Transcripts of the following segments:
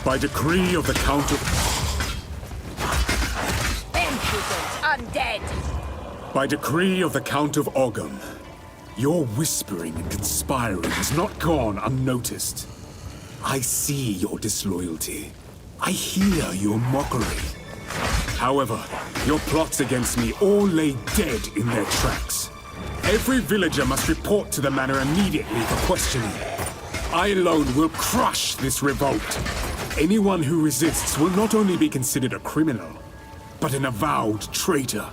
By decree of the Count of... Impudent undead! By decree of the Count of Ogham, your whispering and conspiring has not gone unnoticed. I see your disloyalty. I hear your mockery. However, your plots against me all lay dead in their tracks. Every villager must report to the manor immediately for questioning. I alone will crush this revolt. Anyone who resists will not only be considered a criminal, but an avowed traitor.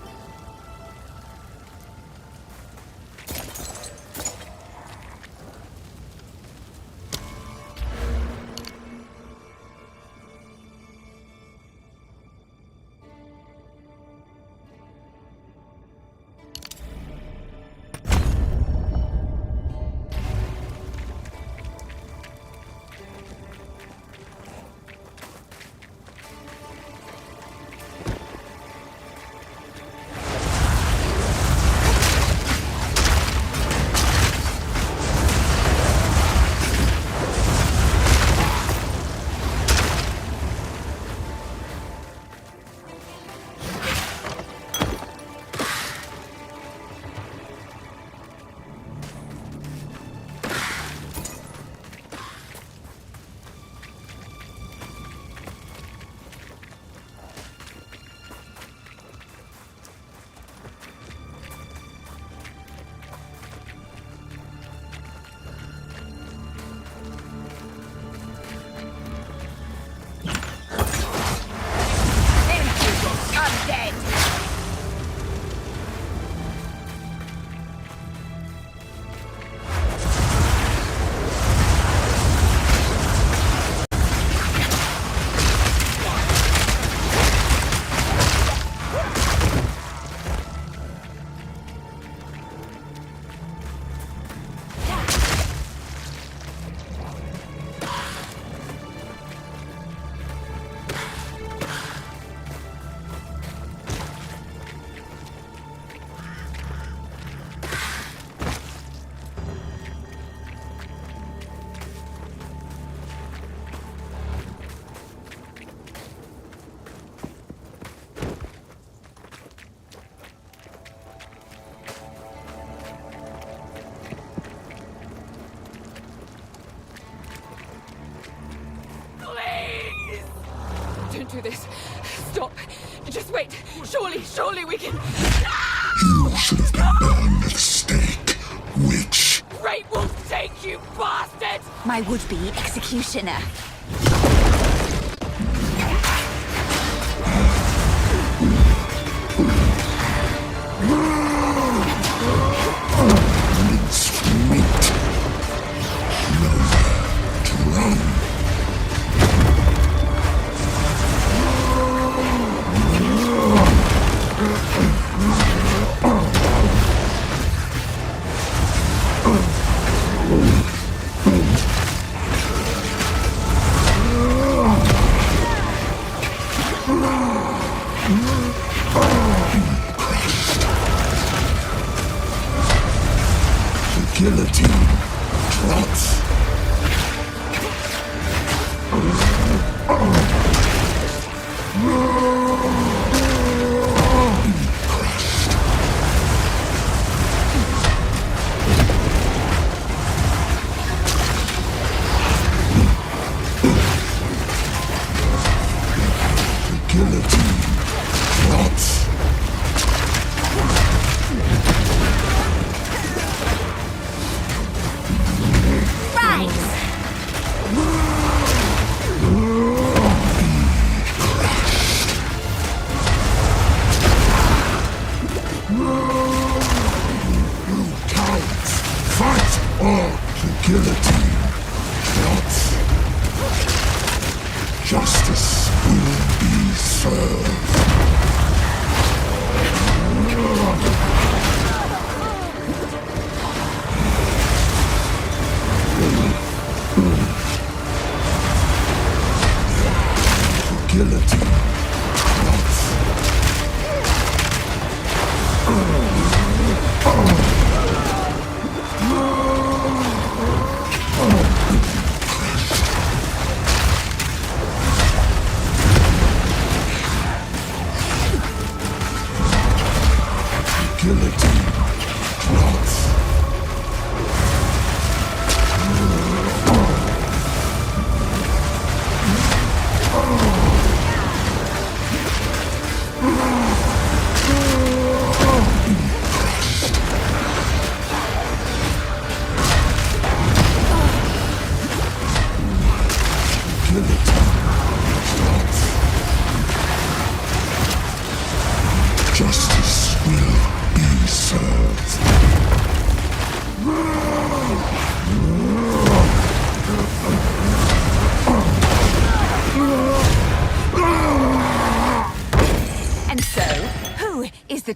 Don't do this. Stop. Just wait. Surely we can... You should have been burned at the stake, witch. Great will take you, bastard! My would-be executioner. Minced meat. Nowhere to run. Guillotine drops. Guillotine drops. Guillotine drops. Justice will be served. Guillotine drops.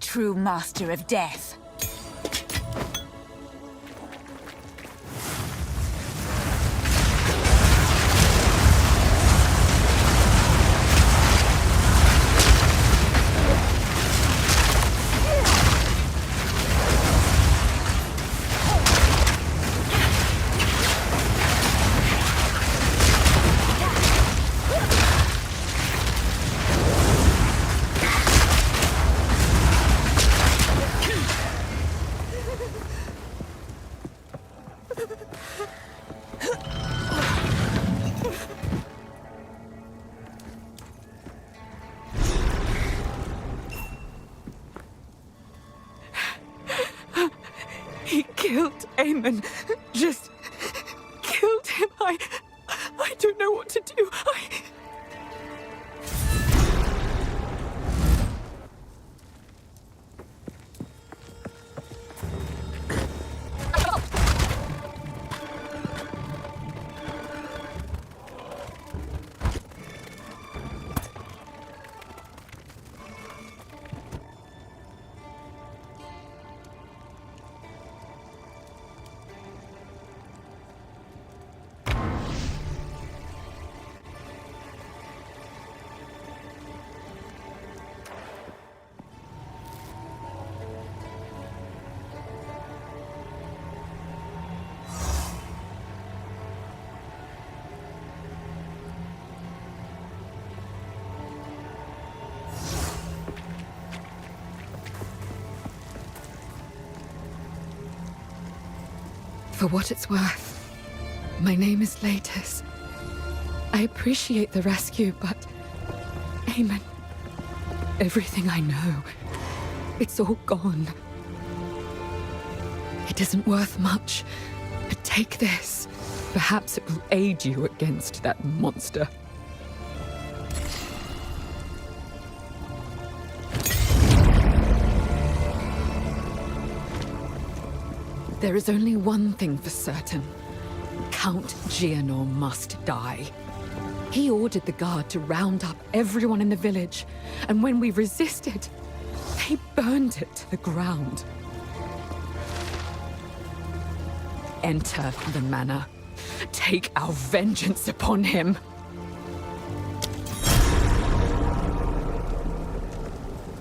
true master of death. He killed Eamon. Just killed him. I don't know what to do. For what it's worth, my name is Latus. I appreciate the rescue, but Eamon, everything I know, it's all gone. It isn't worth much, but take this. Perhaps it will aid you against that monster. There is only one thing for certain. Count Gianor must die. He ordered the guard to round up everyone in the village, and when we resisted, they burned it to the ground. Enter the manor. Take our vengeance upon him.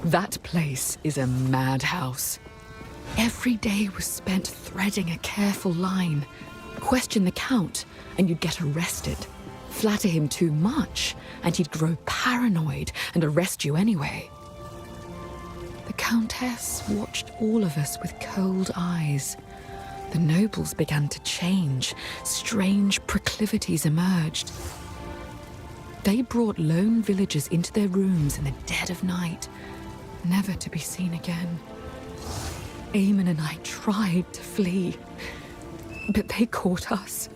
That place is a madhouse. Every day was spent threading a careful line. Question the Count, and you'd get arrested. Flatter him too much, and he'd grow paranoid and arrest you anyway. The Countess watched all of us with cold eyes. The nobles began to change. Strange proclivities emerged. They brought lone villagers into their rooms in the dead of night, never to be seen again. Eamon and I tried to flee, but they caught us.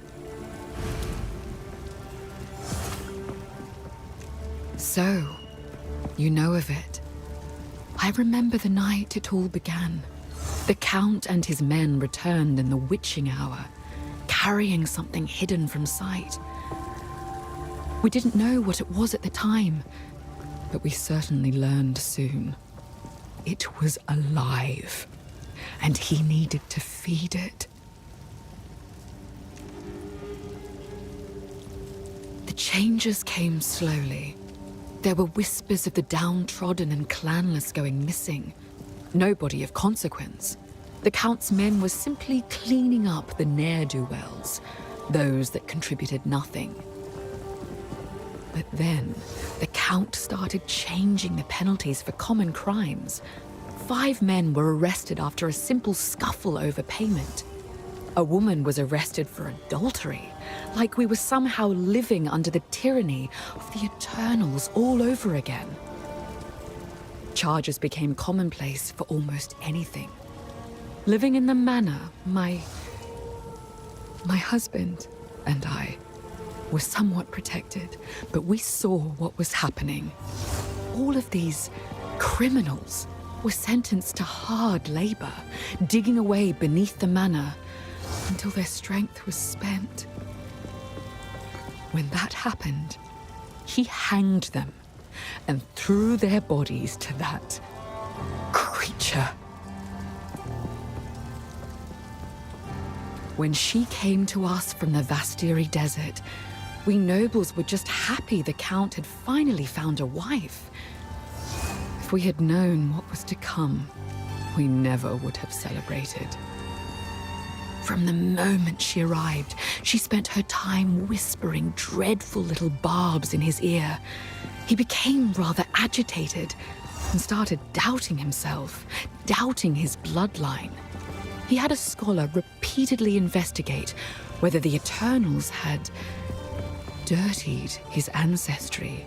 So, you know of it. I remember the night it all began. The Count and his men returned in the witching hour, carrying something hidden from sight. We didn't know what it was at the time, but we certainly learned soon. It was alive, and he needed to feed it. The changes came slowly. There were whispers of the downtrodden and clanless going missing. Nobody of consequence. The Count's men were simply cleaning up the ne'er-do-wells, those that contributed nothing. But then, the Count started changing the penalties for common crimes. 5 men were arrested after a simple scuffle over payment. A woman was arrested for adultery, like we were somehow living under the tyranny of the Eternals all over again. Charges became commonplace for almost anything. Living in the manor, my husband and I were somewhat protected, but we saw what was happening. All of these criminals were sentenced to hard labor, digging away beneath the manor until their strength was spent. When that happened, he hanged them and threw their bodies to that creature creature. When she came to us from the Vastiri desert, we nobles were just happy the Count had finally found a wife. If we had known what was to come, we never would have celebrated. From the moment she arrived, she spent her time whispering dreadful little barbs in his ear. He became rather agitated and started doubting himself, doubting his bloodline. He had a scholar repeatedly investigate whether the Eternals had dirtied his ancestry.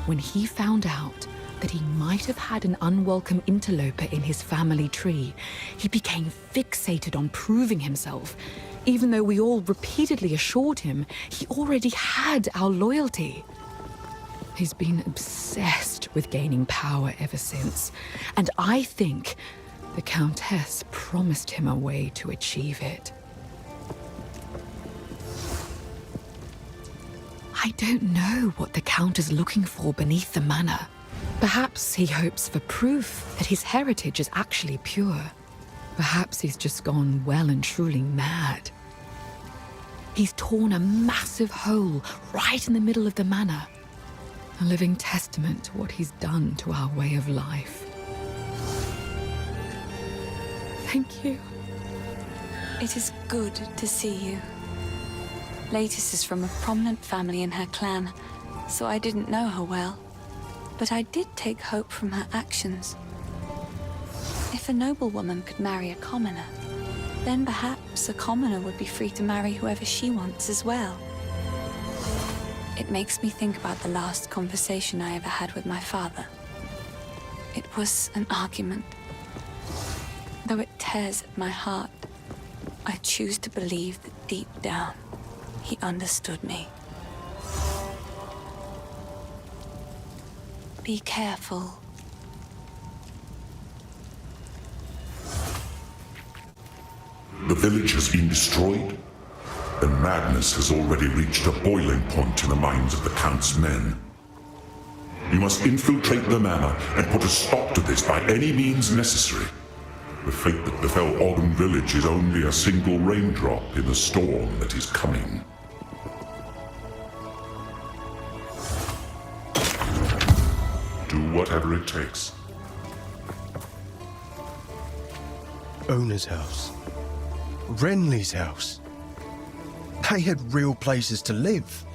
When he found out that he might have had an unwelcome interloper in his family tree, he became fixated on proving himself, even though we all repeatedly assured him he already had our loyalty. He's been obsessed with gaining power ever since, and I think the Countess promised him a way to achieve it. I don't know what the Count is looking for beneath the manor. Perhaps he hopes for proof that his heritage is actually pure. Perhaps he's just gone well and truly mad. He's torn a massive hole right in the middle of the manor, a living testament to what he's done to our way of life. Thank you. It is good to see you. Latest is from a prominent family in her clan, so I didn't know her well. But I did take hope from her actions. If a noblewoman could marry a commoner, then perhaps a commoner would be free to marry whoever she wants as well. It makes me think about the last conversation I ever had with my father. It was an argument. Though it tears at my heart, I choose to believe that deep down, he understood me. Be careful. The village has been destroyed, and madness has already reached a boiling point in the minds of the Count's men. You must infiltrate the manor and put a stop to this by any means necessary. The fate that befell Ogden Village is only a single raindrop in the storm that is coming. Do whatever it takes. Ona's house. Renly's house. They had real places to live.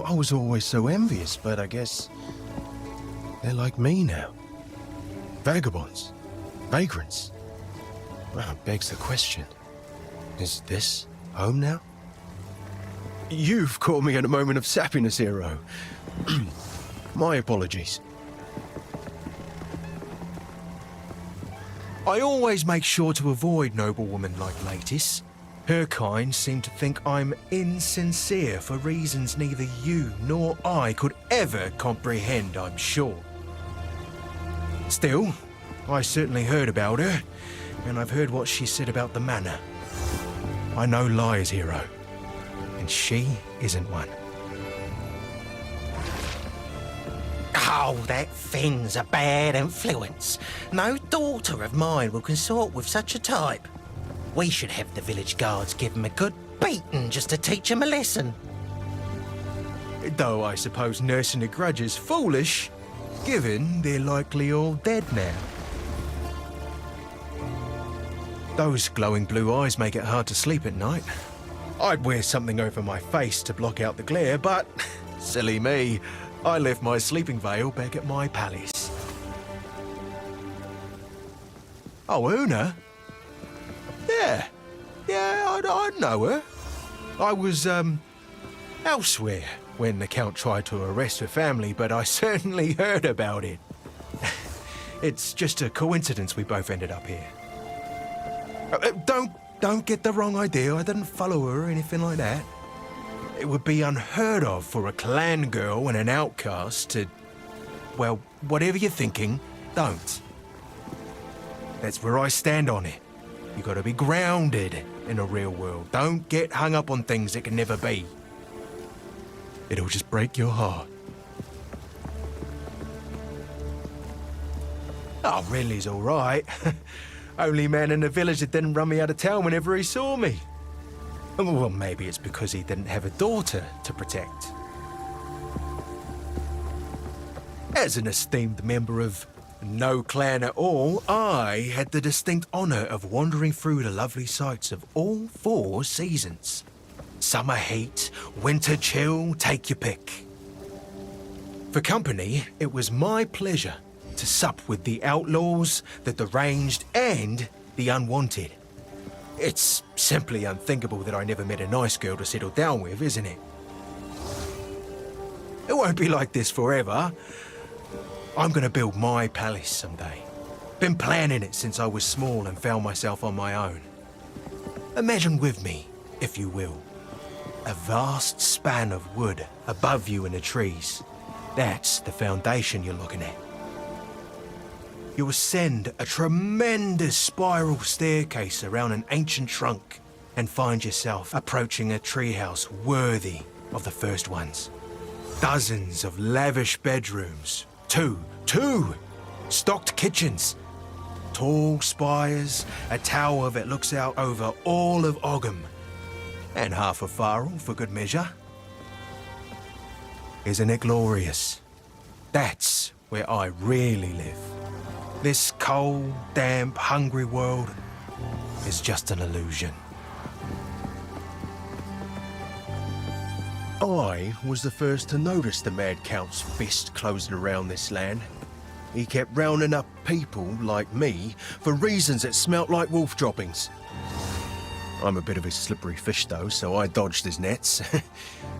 I was always so envious, but I guess they're like me now. Vagabonds. Vagrants. Well, it begs the question. Is this home now? You've caught me at a moment of sappiness, hero. My apologies. I always make sure to avoid noblewomen like Latis. Her kind seem to think I'm insincere for reasons neither you nor I could ever comprehend, I'm sure. Still, I certainly heard about her, and I've heard what she said about the manor. I know lies, hero, and she isn't one. Oh, that Finn's a bad influence. No daughter of mine will consort with such a type. We should have the village guards give him a good beating just to teach him a lesson. Though I suppose nursing a grudge is foolish, given they're likely all dead now. Those glowing blue eyes make it hard to sleep at night. I'd wear something over my face to block out the glare, but silly me, I left my sleeping veil back at my palace. Oh, Una? Yeah, I know her. I was, elsewhere when the Count tried to arrest her family, but I certainly heard about it. It's just a coincidence we both ended up here. Don't get the wrong idea. I didn't follow her or anything like that. It would be unheard of for a clan girl and an outcast to... Well, whatever you're thinking, don't. That's where I stand on it. You gotta be grounded in the real world. Don't get hung up on things that can never be. It'll just break your heart. Oh, Renly's all right. Only man in the village that didn't run me out of town whenever he saw me. Well, maybe it's because he didn't have a daughter to protect. As an esteemed member of no clan at all, I had the distinct honour of wandering through the lovely sights of all 4 seasons. Summer heat, winter chill, take your pick. For company, it was my pleasure to sup with the outlaws, the deranged, and the unwanted. It's simply unthinkable that I never met a nice girl to settle down with, isn't it? It won't be like this forever. I'm gonna build my palace someday. Been planning it since I was small and found myself on my own. Imagine with me, if you will, a vast span of wood above you in the trees. That's the foundation you're looking at. You ascend a tremendous spiral staircase around an ancient trunk and find yourself approaching a treehouse worthy of the first ones. Dozens of lavish bedrooms, two stocked kitchens, tall spires, a tower that looks out over all of Ogham, and half a Farrell for good measure. Isn't it glorious? That's where I really live. This cold, damp, hungry world is just an illusion. I was the first to notice the Mad Count's fist closing around this land. He kept rounding up people like me for reasons that smelt like wolf droppings. I'm a bit of a slippery fish though, so I dodged his nets.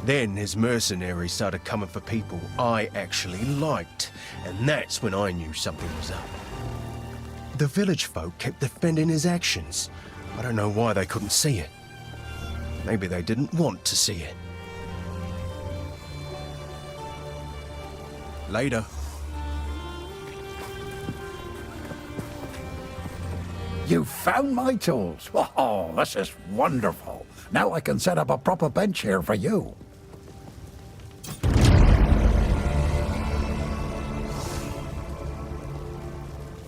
Then his mercenaries started coming for people I actually liked, and that's when I knew something was up. The village folk kept defending his actions. I don't know why they couldn't see it. Maybe they didn't want to see it. Later. You found my tools. Oh, this is wonderful. Now I can set up a proper bench here for you.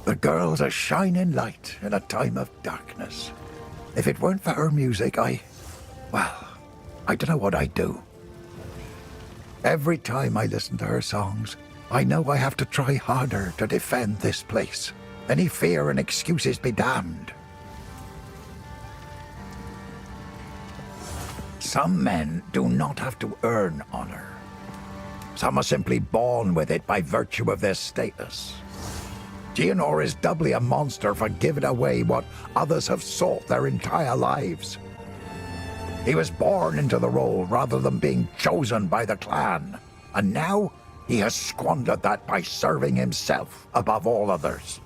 The girl's a shining light in a time of darkness. If it weren't for her music, I don't know what I'd do. Every time I listen to her songs, I know I have to try harder to defend this place. Any fear and excuses be damned. Some men do not have to earn honor. Some are simply born with it by virtue of their status. Gianor is doubly a monster for giving away what others have sought their entire lives. He was born into the role rather than being chosen by the clan, and now he has squandered that by serving himself above all others.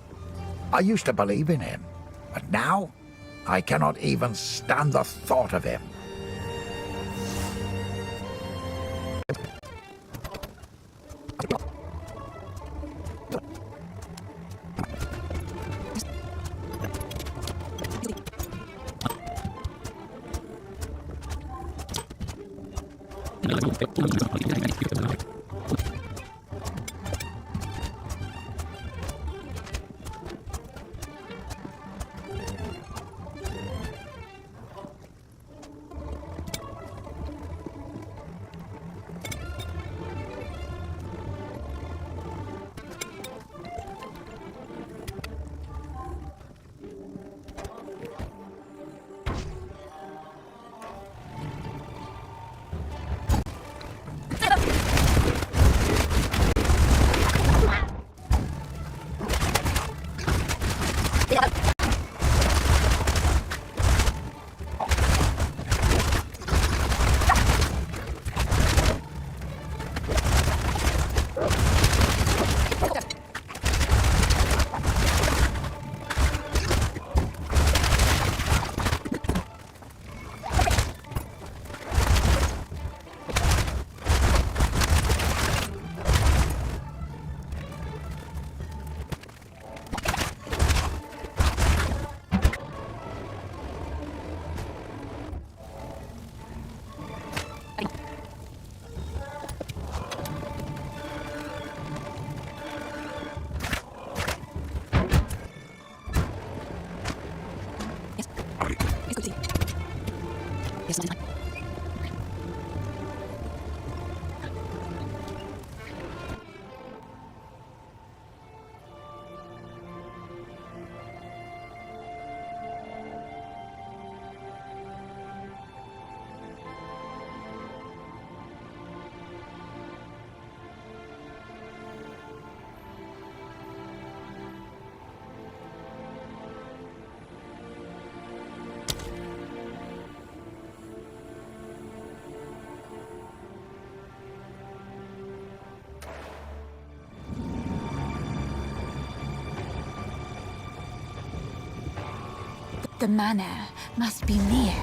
I used to believe in him, but now I cannot even stand the thought of him. The manor must be near.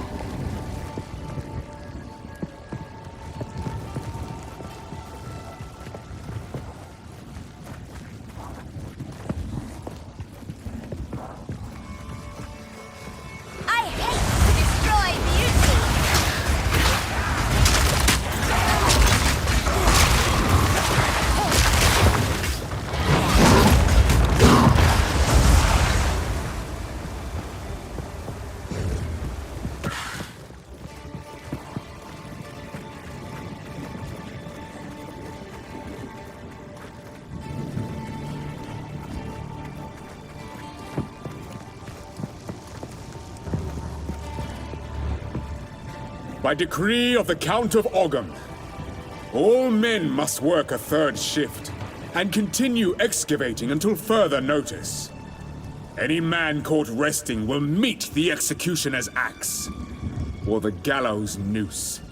I hate to destroy beauty! By decree of the Count of Ogham, all men must work a third shift and continue excavating until further notice. Any man caught resting will meet the executioner's axe or the gallows noose.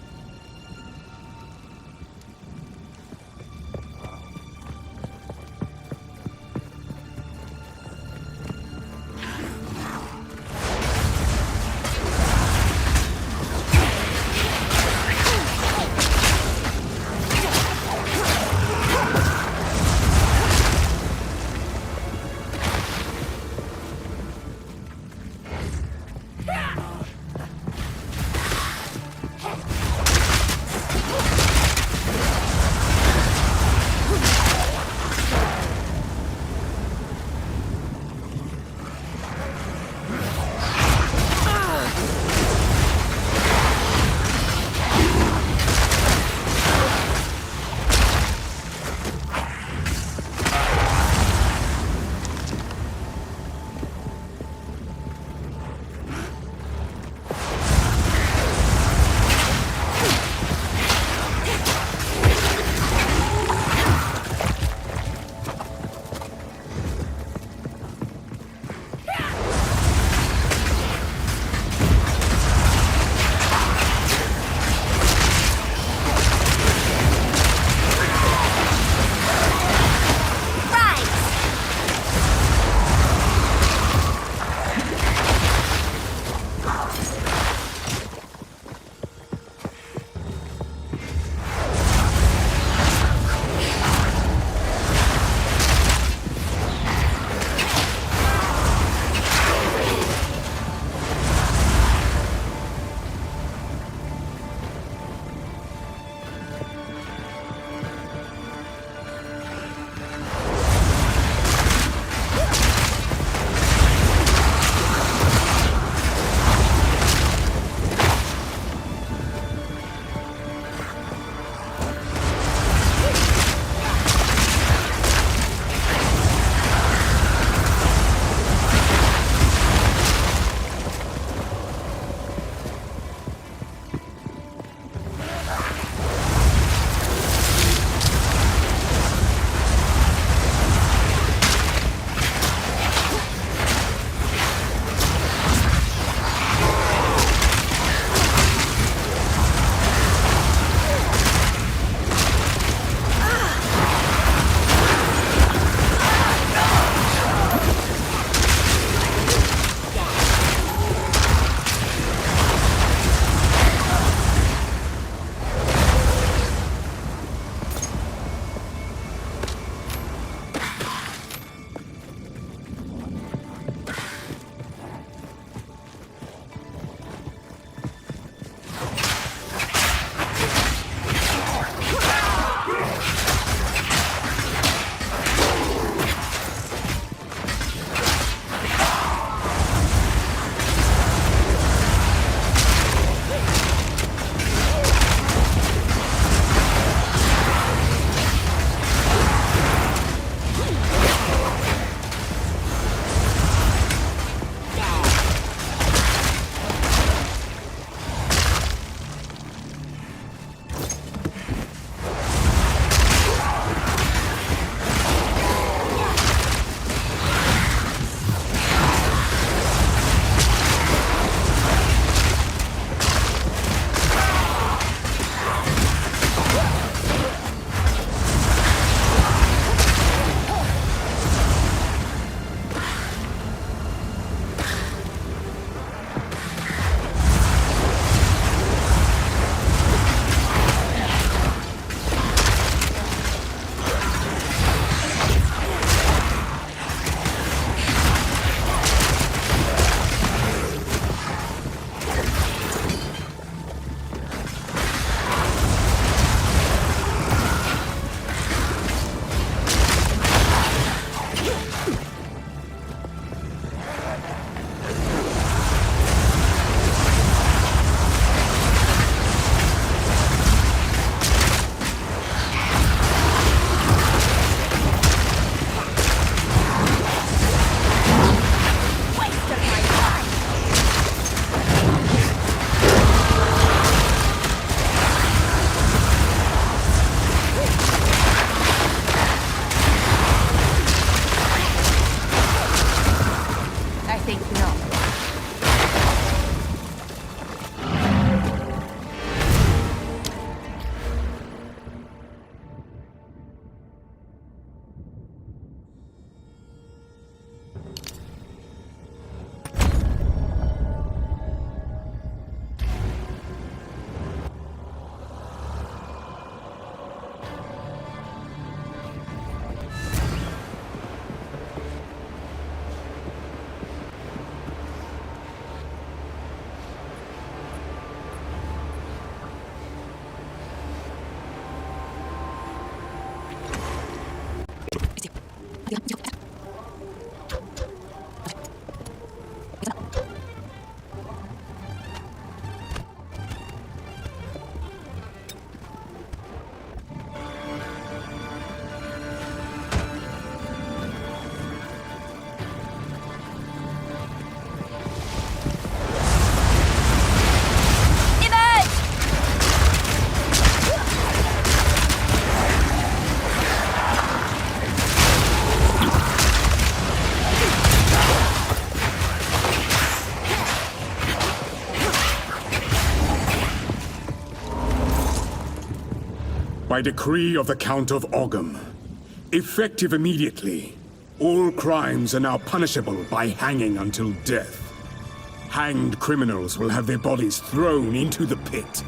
By decree of the Count of Ogham, effective immediately, all crimes are now punishable by hanging until death. Hanged criminals will have their bodies thrown into the pit.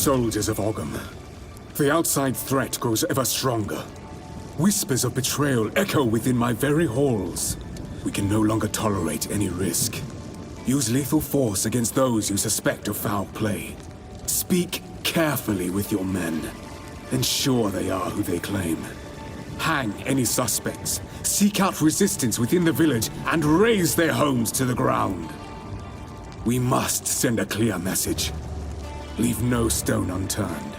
Soldiers of Ogham, the outside threat grows ever stronger. Whispers of betrayal echo within my very halls. We can no longer tolerate any risk. Use lethal force against those you suspect of foul play. Speak carefully with your men. Ensure they are who they claim. Hang any suspects. Seek out resistance within the village and raze their homes to the ground. We must send a clear message. Leave no stone unturned.